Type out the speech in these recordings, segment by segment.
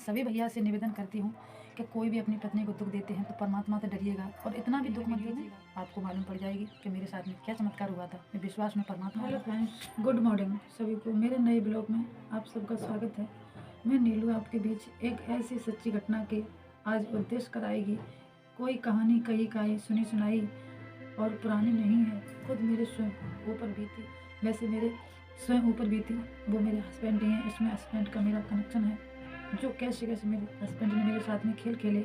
सभी भैया से निवेदन करती हूँ कि कोई भी अपनी पत्नी को दुख देते हैं तो परमात्मा से डरिएगा और इतना भी दुख मत दीजिएगा, आपको मालूम पड़ जाएगी कि मेरे साथ में क्या चमत्कार हुआ था। मैं विश्वास में परमात्मा। हेलो फ्रेंड्स, गुड मॉर्निंग सभी को। मेरे नए ब्लॉग में आप सबका स्वागत है। मैं नीलू आपके बीच एक ऐसी सच्ची घटना के आज उद्देश्य कराएगी। कोई कहानी कही काई सुनी सुनाई और पुरानी नहीं है, खुद मेरे स्वयं ऊपर बीती। वैसे मेरे स्वयं ऊपर बीती वो मेरे हस्बैंड ही हैं। इसमें हस्बैंड का मेरा कनेक्शन है, जो कैसे कैसे मेरे हस्बैंड ने मेरे साथ में खेल खेले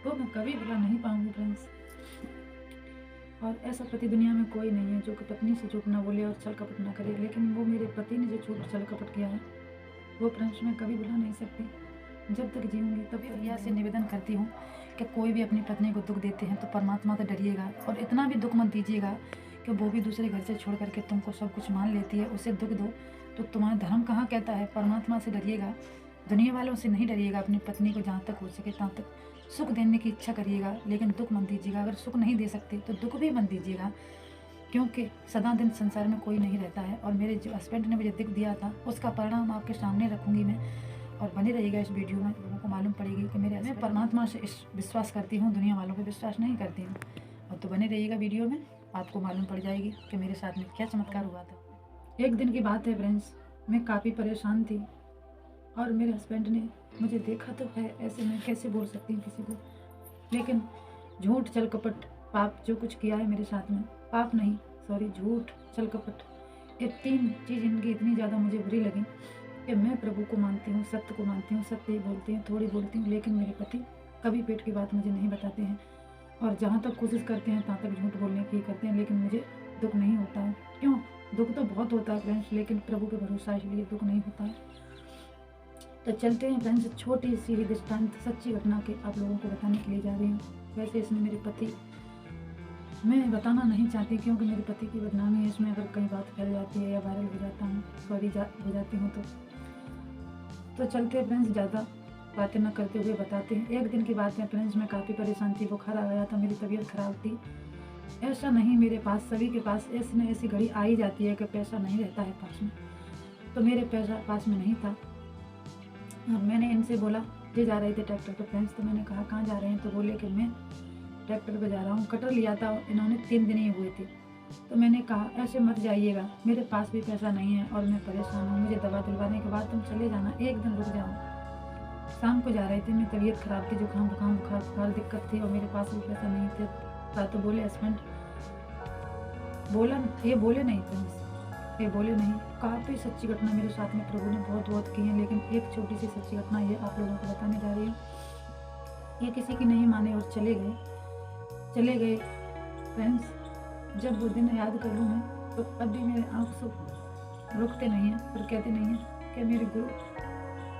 वो मैं कभी भुला नहीं पाऊंगी फ्रेंड्स। और ऐसा पति दुनिया में कोई नहीं है जो कि पत्नी से झूठ ना बोले और छल कपट ना करे, लेकिन वो मेरे पति ने जो झूठ छल कपट किया है वो फ्रेंड्स मैं कभी भुला नहीं सकती। जब तक जीऊंगी तभी भैया से निवेदन करती हूँ कि कोई भी अपनी पत्नी को दुख देते हैं तो परमात्मा से डरिएगा और इतना भी दुख मत दीजिएगा कि वो भी दूसरे घर से छोड़ करके तुमको सब कुछ मान लेती है, उसे दुख दो तो तुम्हारा धर्म कहाँ कहता है। परमात्मा से डरिएगा, दुनिया वालों से नहीं डरिएगा। अपनी पत्नी को जहाँ तक हो सके तहाँ तक सुख देने की इच्छा करिएगा, लेकिन दुख मत दीजिएगा। अगर सुख नहीं दे सकते तो दुख भी मत दीजिएगा, क्योंकि सदा दिन संसार में कोई नहीं रहता है। और मेरे जो हस्बैंड ने मुझे दुख दिया था उसका परिणाम आपके सामने रखूंगी मैं, और बने रहिएगा इस वीडियो में। लोगों को मालूम पड़ेगी कि मैं परमात्मा से विश्वास करती हूँ, दुनिया वालों पर विश्वास नहीं करती हूँ। और तो बने रहिएगा वीडियो में, आपको मालूम पड़ जाएगी कि मेरे साथ में क्या चमत्कार हुआ था। एक दिन की बात है फ्रेंड्स, मैं काफ़ी परेशान थी और मेरे हस्बैंड ने मुझे देखा तो है, ऐसे मैं कैसे बोल सकती हूँ किसी को, लेकिन झूठ छल कपट पाप जो कुछ किया है मेरे साथ में, पाप नहीं सॉरी झूठ छल कपट, ये तीन चीज़ इनकी इतनी ज़्यादा मुझे बुरी लगी कि मैं प्रभु को मानती हूँ, सत्य को मानती हूँ, सत्य ही बोलती हूँ, थोड़ी बोलती हूँ, लेकिन मेरे पति कभी पेट की बात मुझे नहीं बताते हैं और जहाँ तक कोशिश करते हैं तहाँ तक झूठ बोलने की करते हैं, लेकिन मुझे दुख नहीं होता है। क्यों? दुख तो बहुत होता है फ्रेंड्स, लेकिन प्रभु पे भरोसा इसलिए दुख नहीं होता है। तो चलते हैं फ्रेंड्स, छोटी सी ही दृष्टांत सच्ची घटना के आप लोगों को बताने के लिए जा रही हूँ। वैसे इसमें मेरे पति, मैं बताना नहीं चाहती क्योंकि मेरे पति की बदनामी है इसमें, अगर कहीं बात फैल जाती है या वायरल हो जाता हूँ हो जाती हूँ तो चलते हैं फ्रेंड्स, ज़्यादा बातें न करते हुए बताते हैं। एक दिन की बात है फ्रेंड्स, मैं काफ़ी परेशान थी, बुखार आ गया था, मेरी तबीयत खराब थी। ऐसा नहीं, मेरे पास सभी के पास ऐसी न ऐसी घड़ी आ ही जाती है कि पैसा नहीं रहता है पास में, तो मेरे पैसा पास में नहीं था। और मैंने इनसे बोला, ये जा रहे थे ट्रैक्टर पर फ्रेंड्स, तो मैंने कहा कहाँ जा रहे हैं, तो बोले कि मैं ट्रैक्टर पर जा रहा हूँ। कटर लिया था इन्होंने, 3 दिन ही हुए थे। तो मैंने कहा ऐसे मत जाइएगा, मेरे पास भी पैसा नहीं है और मैं परेशान हूँ, मुझे दवा दिलवाने के बाद तुम चले जाना, एक दिन रुक जाओ। शाम को जा रहे थे, मेरी तबीयत खराब थी, जुकाम बुखार दिक्कत थी और मेरे पास भी पैसा नहीं था। तो बोले हस्बैंड, बोला ये बोले नहीं फ्रेंड्स, ये बोले नहीं। काफ़ी सच्ची घटना मेरे साथ में प्रभु ने बहुत की है, लेकिन एक छोटी सी सच्ची घटना ये आप लोगों को बताने जा रही हूँ। ये किसी की नहीं माने और चले गए फ्रेंड्स। जब वो दिन याद कर लूँ मैं तो अभी मेरे आँख रुकते नहीं हैं और कहते नहीं हैं कि मेरे गुरु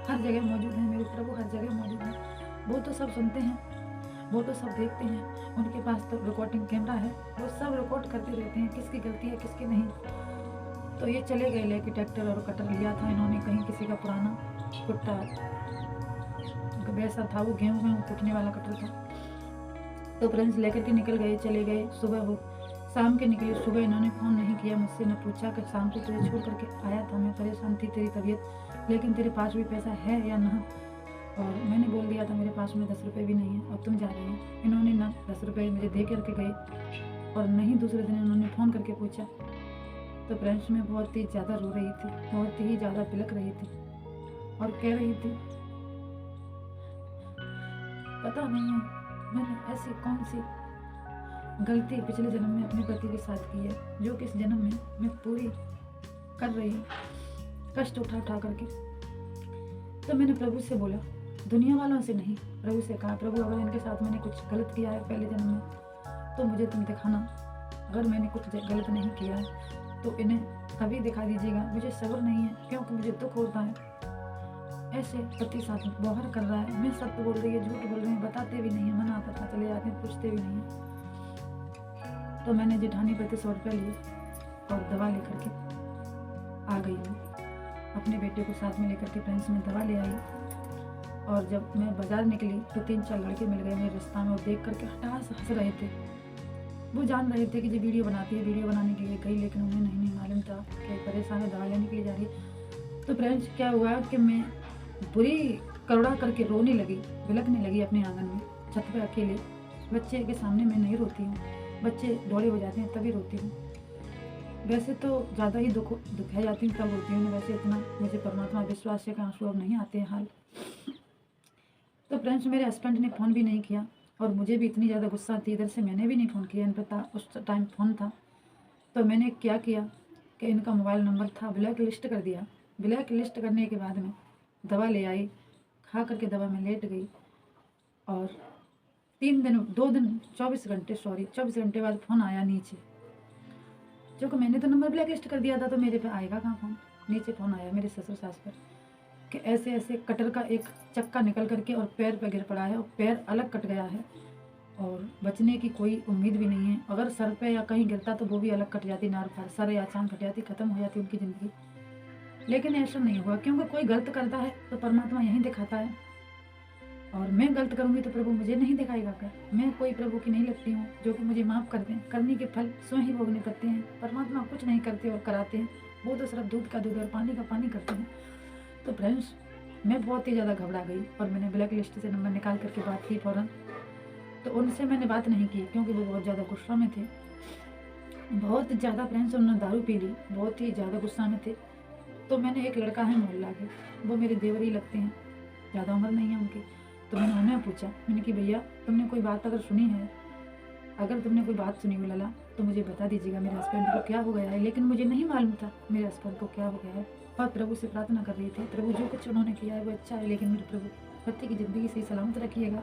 हर जगह मौजूद हैं, मेरे प्रभु हर जगह मौजूद हैं। वो तो सब सुनते हैं, वो तो सब देखते हैं, उनके पास तो रिकॉर्डिंग कैमरा है, वो सब रिकॉर्ड करते रहते हैं किसकी गलती है किसकी नहीं। तो ये चले गए लेके ट्रैक्टर और कटर लिया था इन्होंने कहीं, किसी का पुराना कुट्टा वैसा था, वो गेहूँ कुटने वाला कटर था। तो फ्रेंड्स लेकर के निकल गए, चले गए। सुबह हो शाम के निकले, सुबह इन्होंने फ़ोन नहीं किया मुझसे, न पूछा कि शाम को तुझे छोड़ करके आया था, मैं परेशान थी, तेरी तबीयत, लेकिन तेरे पास भी पैसा है या ना। और मैंने बोल दिया था मेरे पास में 10 रुपये भी नहीं है और तुम जा रही हो। इन्होंने ना 10 रुपये मुझे दे करके गए और नहीं दूसरे दिन इन्होंने फ़ोन करके पूछा। तो फ्रेंड्स मैं बहुत ही ज़्यादा रो रही थी, बहुत ही ज़्यादा बिलख रही थी और कह रही थी पता नहीं है मैंने ऐसी कौन सी गलती पिछले जन्म में अपने पति के साथ की है, जो कि इस जन्म में मैं पूरी कर रही हूँ कष्ट उठा करके। तो मैंने प्रभु से बोला, दुनिया वालों से नहीं, प्रभु से कहा, प्रभु अगर इनके साथ मैंने कुछ गलत किया है पहले जन्म में तो मुझे तुम दिखाना, अगर मैंने कुछ गलत नहीं किया है तो इन्हें कभी दिखा दीजिएगा। मुझे सब्र नहीं है क्योंकि मुझे दुख होता है, ऐसे पति साथ बौहर कर रहा है, मैं सत्य बोल रही है झूठ बोल रही है, बताते भी नहीं है, मना करता चले जाते हैं, पूछते भी नहीं है। तो मैंने जेठानी पे 100 रुपये लिए और दवा लेकर के आ गई हूँ, अपने बेटे को साथ में लेकर के फ्रेंड्स में दवा ले आई। और जब मैं बाजार निकली तो 3-4 लड़के मिल गए मेरे रास्ता में और देख करके हटास हंस रहे थे। वो जान रहे थे कि जो वीडियो बनाती है, वीडियो बनाने के लिए गई, लेकिन उन्हें नहीं मालूम था कि परेशान है, दवा लेने के लिए जा रही है। तो फ्रेंड्स क्या हुआ कि मैं बुरी करुणा करके रोने लगी, बिलखने लगी अपने आंगन में, छत पे अकेले। बच्चे के सामने मैं नहीं रोती हूँ, बच्चे दौड़े हो जाते हैं तभी रोती हूँ। वैसे तो ज़्यादा ही दुखाई जाती हूँ तब रोती हूँ। वैसे इतना मुझे परमात्मा विश्वास है कि आंसू अब नहीं आते हैं हाल। तो फ्रेंड्स, मेरे हस्बैंड ने फ़ोन भी नहीं किया और मुझे भी इतनी ज़्यादा गुस्सा थी, इधर से मैंने भी नहीं फ़ोन किया। इन पर उस टाइम फ़ोन था तो मैंने क्या किया कि इनका मोबाइल नंबर था, ब्लैक लिस्ट कर दिया। ब्लैक लिस्ट करने के बाद में दवा ले आई, खा करके दवा में लेट गई और 24 घंटे बाद फ़ोन आया नीचे, जो कि मैंने तो नंबर ब्लैक लिस्ट कर दिया था तो मेरे पे आएगा कहाँ फ़ोन। नीचे फ़ोन आया मेरे ससुर सास पर कि ऐसे ऐसे कटर का एक चक्का निकल करके और पैर पे गिर पड़ा है और पैर अलग कट गया है और बचने की कोई उम्मीद भी नहीं है। अगर सर पे या कहीं गिरता तो वो भी अलग कट जाती, नार फार सर या चांद कट जाती, ख़त्म हो जाती उनकी ज़िंदगी। लेकिन ऐसा नहीं हुआ, क्योंकि कोई गलत करता है तो परमात्मा यहीं दिखाता है और मैं गलत करूँगी तो प्रभु मुझे नहीं दिखाएगा क्या? मैं कोई प्रभु की नहीं लगती हूँ जो कि मुझे माफ़ कर दें। करने के फल स्वयं ही भोगने पड़ते हैं। परमात्मा कुछ नहीं करते और कराते हैं, वो तो सिर्फ दूध का दूध और पानी का पानी करते हैं। तो फ्रेंड्स, मैं बहुत ही ज़्यादा घबरा गई और मैंने ब्लैक लिस्ट से नंबर निकाल करके बात की फ़ौरन। तो उनसे मैंने बात नहीं की क्योंकि वो बहुत ज़्यादा गुस्सा में थे, बहुत ज़्यादा। फ्रेंड्स, उन्होंने दारू पी ली, बहुत ही ज़्यादा गुस्सा में थे। तो मैंने एक लड़का है मोहल्ला के, वो मेरे देवर ही लगते हैं, ज़्यादा उम्र नहीं है उनकी। तो मैंने उन्हें पूछा, मैंने कि भैया तुमने कोई बात अगर सुनी है, अगर तुमने कोई बात सुनी हो लला तो मुझे बता दीजिएगा, मेरे हस्बैंड को क्या हो गया है। लेकिन मुझे नहीं मालूम था मेरे हस्बैंड को क्या हो गया है और प्रभु से प्रार्थना कर रही थी, प्रभु जो कुछ उन्होंने किया है वो अच्छा है, लेकिन मेरे प्रभु पति की ज़िंदगी सही सलामत रखिएगा।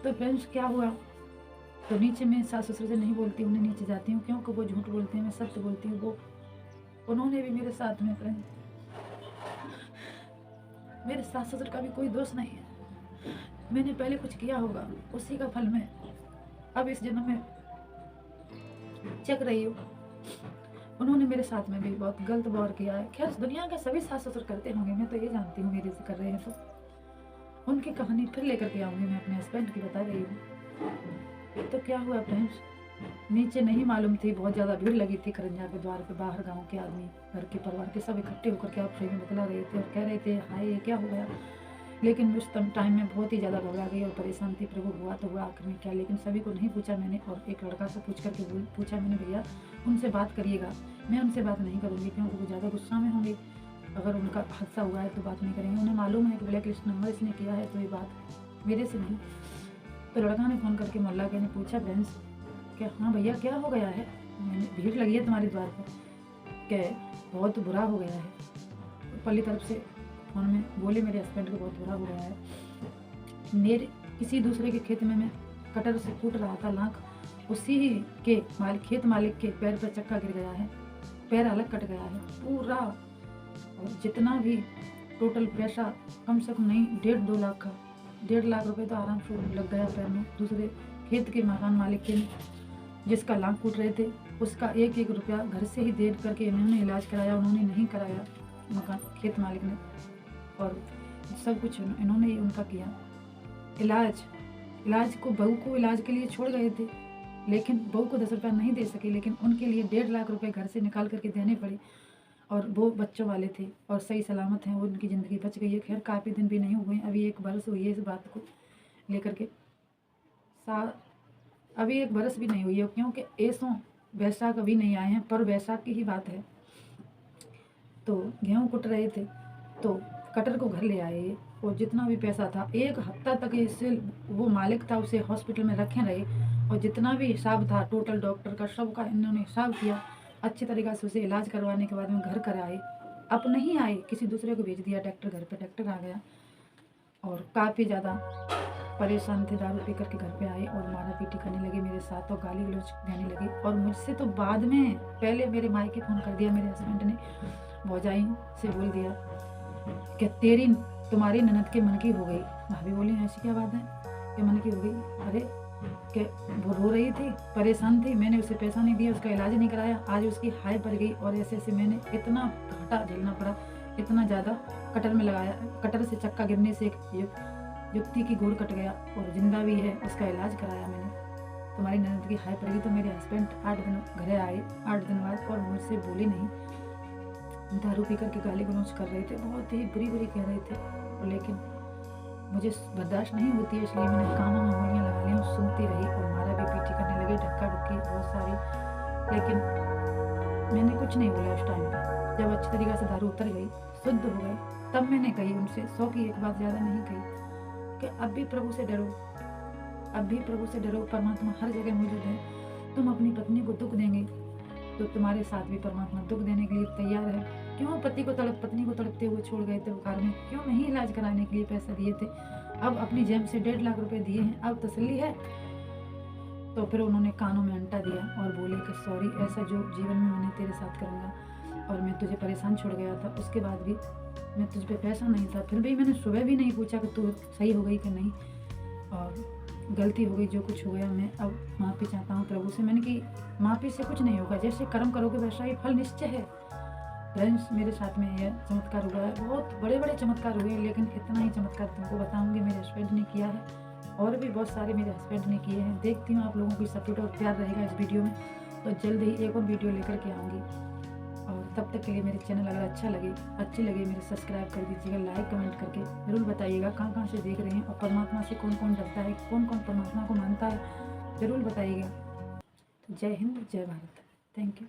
तो फ्रेंड्स, क्या हुआ, तो नीचे मैं सास ससुर से नहीं बोलती, उन्हें नीचे जाती हूँ क्योंकि वो झूठ बोलते हैं, मैं सत्य बोलती हूँ। वो उन्होंने भी मेरे साथ में, फ्रेंड, मेरे सास ससुर का भी कोई दोष नहीं है। मैंने पहले कुछ किया होगा, उसी का फल मैं अब इस जन्म में चख रही हूँ। उन्होंने मेरे साथ में भी बहुत गलत व्यवहार किया है। खैर, दुनिया के सभी सास ससुर करते होंगे, मैं तो ये जानती हूँ, मेरे से कर रहे हैं तो उनकी कहानी फिर लेकर के आऊँगी, मैं अपने हस्बैंड की बता रही हूँ। तो क्या हुआ फ्रेंड्स, नीचे नहीं मालूम थी, बहुत ज़्यादा भीड़ लगी थी खरंजा के द्वार पे। बाहर गांव के आदमी, घर के परिवार के सब इकट्ठे होकर के आपसे में बतला रहे थे और कह रहे थे हाय ये क्या हो गया। लेकिन उस टाइम में बहुत ही ज़्यादा घबरा गई और परेशान थी। प्रभु हुआ तो हुआ, आखिर में क्या। लेकिन सभी को नहीं पूछा मैंने, और एक लड़का से पूछ करके पूछा मैंने, भैया उनसे बात करिएगा। मैं उनसे बात नहीं करूँगी क्योंकि वो ज़्यादा गुस्सा में होंगे, अगर उनका हादसा हुआ है तो बात नहीं करेंगे। उन्हें मालूम है कि ब्लैक लिस्ट नंबर इसने किया है, तो ये बात मेरे से नहीं। तो लड़का ने फ़ोन करके मोहल्ला के ने पूछा, फ्रेंड्स क्या, हाँ भैया क्या हो गया है, मैंने भीड़ लगी है तुम्हारे द्वार पर, क्या बहुत बुरा हो गया है। पल्ली तरफ से फ़ोन में बोले मेरे हस्बैंड को बहुत बुरा हो गया है। मेरे किसी दूसरे के खेत में मैं कटर से कूट रहा था लाख, उसी के खेत मालिक के पैर पर चक्का गिर गया है, पैर अलग कट गया है पूरा। और जितना भी टोटल पैसा कम से कम नहीं 1.5-2 लाख का, 1.5 लाख रुपए तो आराम से लग गया पैर में। दूसरे खेत के मकान मालिक के जिसका लाख कूट रहे थे, उसका 1-1 रुपया घर से ही दे करके इन्होंने इलाज कराया, उन्होंने नहीं कराया मकान खेत मालिक ने, और सब कुछ इन्होंने ही उनका किया। इलाज को बहू को इलाज के लिए छोड़ गए थे, लेकिन बहू को 10 रुपया नहीं दे सके, लेकिन उनके लिए 1.5 लाख रुपए घर से निकाल करके देने पड़े। और वो बच्चों वाले थे और सही सलामत हैं, उनकी ज़िंदगी बच गई है। खैर काफ़ी दिन भी नहीं हुए, अभी 1 बरस हुई है इस बात को लेकर के, अभी 1 बरस भी नहीं हुई है, क्योंकि ऐसों वैशाख अभी नहीं आए हैं, पर वैशाख की ही बात है। तो गेहूँ कुट रहे थे तो कटर को घर ले आए और जितना भी पैसा था 1 हफ्ता तक इससे वो मालिक था उसे हॉस्पिटल में रखे रहे, और जितना भी हिसाब था टोटल डॉक्टर का सबका इन्होंने हिसाब किया अच्छे तरीक़े से। उसे इलाज करवाने के बाद में घर कर आए, अब नहीं आए, किसी दूसरे को भेज दिया ट्रैक्टर, घर पे ट्रैक्टर आ गया। और काफ़ी ज़्यादा परेशान थे, दारू पी करके घर पे आए और मारा पीटी करने लगे मेरे साथ और गाली गलौज देने लगे। और मुझसे तो बाद में, पहले मेरे मायके फ़ोन कर दिया मेरे हस्बैंड ने, भौजाई से बोल दिया कि तुम्हारी ननद के मन की हो गई। भाभी बोली ऐसी क्या बात है कि मन की हो गई, अरे कि वो रो रही थी, परेशान थी, मैंने उसे पैसा नहीं दिया, उसका इलाज नहीं कराया, आज उसकी हाई पड़ गई और ऐसे ऐसे मैंने इतना घाटा झेलना पड़ा, इतना ज़्यादा कटर में लगाया। कटर से चक्का गिरने से एक युक्ति की गोड़ कट गया और जिंदा भी है, उसका इलाज कराया मैंने। तुम्हारी ननद की हाई पड़ गई। तो मेरे हस्बैंड 8 दिन घरे आए, 8 दिन बाद, और मुझसे बोले नहीं। दारू पी करके गाली गलौज कर रहे थे, बहुत ही बुरी बुरी कह रहे थे। और लेकिन मुझे बर्दाश्त नहीं होती है, इसलिए मैंने कानों में उंगलियां लगा ली और सुनती रही और मारा भी पीटी करने लगे, धक्का धुक्की बहुत सारी। लेकिन मैंने कुछ नहीं बोला उस टाइम पे। जब अच्छी तरीके से दारू उतर गई, शुद्ध हो गए, तब मैंने कही उनसे 100 की एक बात, ज़्यादा नहीं कही, कि अब भी प्रभु से डरो, अब भी प्रभु से डरो। परमात्मा हर जगह मौजूद है। तुम अपनी पत्नी को दुख देंगे तो तुम्हारे साथ भी परमात्मा दुख देने के लिए तैयार है। क्यों पति को पत्नी को तड़पते हुए छोड़ गए थे बुखार में? क्यों नहीं इलाज कराने के लिए पैसा दिए थे? अब अपनी जेब से 1.5 लाख रुपए दिए हैं, अब तसल्ली है? तो फिर उन्होंने कानों में अंटा दिया और बोले कि सॉरी, ऐसा जो जीवन में मैंने तेरे साथ करूँगा और मैं तुझे परेशान छोड़ गया था, उसके बाद भी मैं तुझ पे पैसा नहीं था, फिर भी मैंने सुबह भी नहीं पूछा कि तू सही हो गई कि नहीं, और गलती हो गई, जो कुछ हो गया मैं अब माफ़ी चाहता हूँ प्रभु से। मैंने कि माफ़ी से कुछ नहीं होगा, जैसे कर्म करोगे वैसा ही फल निश्चय है। फ्रेंड्स, मेरे साथ में यह चमत्कार हुआ है, बहुत बड़े बड़े चमत्कार हुए, लेकिन इतना ही चमत्कार तुमको बताऊंगी मेरे हस्बैंड ने किया है, और भी बहुत सारे मेरे हस्बैंड ने किए हैं। देखती हूँ आप लोगों की सपोर्ट और प्यार रहेगा इस वीडियो में, तो जल्द ही एक और वीडियो लेकर के आऊँगी। और तब तक के लिए मेरे चैनल अगर अच्छी लगे मेरे सब्सक्राइब कर दीजिएगा, लाइक कमेंट करके जरूर बताइएगा कहाँ कहाँ से देख रहे हैं, और परमात्मा से कौन कौन डरता है, कौन कौन परमात्मा को मानता है, ज़रूर बताइएगा। तो जय हिंद, जय भारत। Thank you.